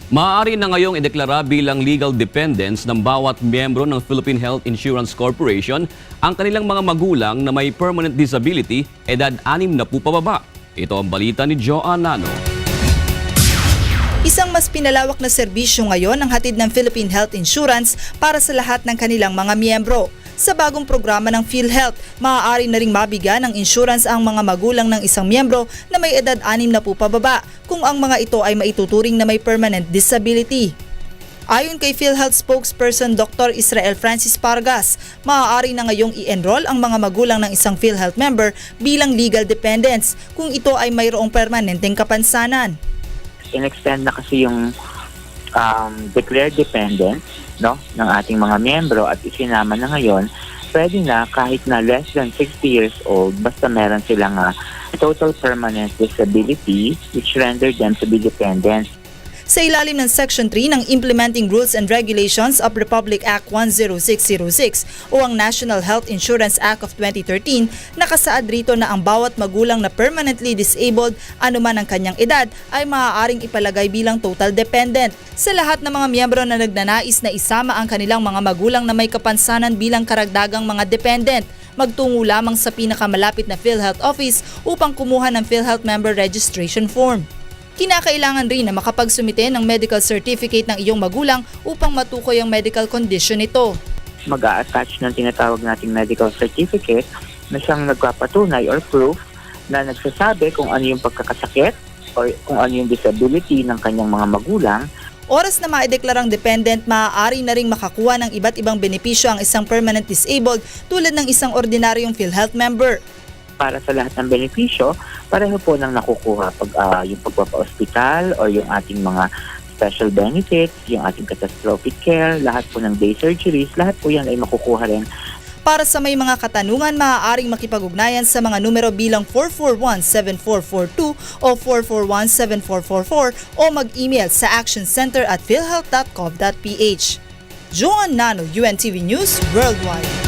Maaari na ngayong ideklara bilang legal dependents ng bawat miyembro ng Philippine Health Insurance Corporation ang kanilang mga magulang na may permanent disability edad 6 na po pababa. Ito ang balita ni Joan Nano. Isang mas pinalawak na serbisyo ngayon ang hatid ng Philippine Health Insurance para sa lahat ng kanilang mga miyembro. Sa bagong programa ng PhilHealth, maaari na ring mabigyan ng insurance ang mga magulang ng isang miyembro na may edad 6 na po pababa kung ang mga ito ay maituturing na may permanent disability. Ayon kay PhilHealth spokesperson Dr. Israel Francis Pargas, maaari na ngayong i-enroll ang mga magulang ng isang PhilHealth member bilang legal dependents kung ito ay mayroong permanenteng kapansanan. In-extend na kasi yung declared dependent ng ating mga miyembro at isinama na ngayon, pwede na kahit na less than 60 years old basta meron silang total permanent disability which rendered them to be dependent. Sa ilalim ng Section 3 ng Implementing Rules and Regulations of Republic Act 10606 o ang National Health Insurance Act of 2013, nakasaad rito na ang bawat magulang na permanently disabled anuman ang kanyang edad ay maaaring ipalagay bilang total dependent. Sa lahat ng mga miyembro na nagnanais na isama ang kanilang mga magulang na may kapansanan bilang karagdagang mga dependent, magtungo lamang sa pinakamalapit na PhilHealth office upang kumuha ng PhilHealth member registration form. Kinakailangan rin na makapagsumite ng medical certificate ng iyong magulang upang matukoy ang medical condition nito. Mag-a-attach ng tinatawag nating medical certificate na siyang nagpapatunay or proof na nagsasabi kung ano yung pagkakasakit o kung ano yung disability ng kanyang mga magulang. Oras na maideklarang dependent, maaari na ring makakuha ng iba't ibang benepisyo ang isang permanent disabled tulad ng isang ordinaryong PhilHealth member. Para sa lahat ng benepisyo, pareho po nang nakukuha pag yung pagpapa-hospital o yung ating mga special benefits, yung ating catastrophic care, lahat po ng day surgeries, lahat po yan ay makukuha rin. Para sa may mga katanungan, maaaring makipag-ugnayan sa mga numero bilang 441-7442 o 441-7444 o mag-email sa actioncenter@philhealth.gov.ph. Joan Nano, UNTV News Worldwide.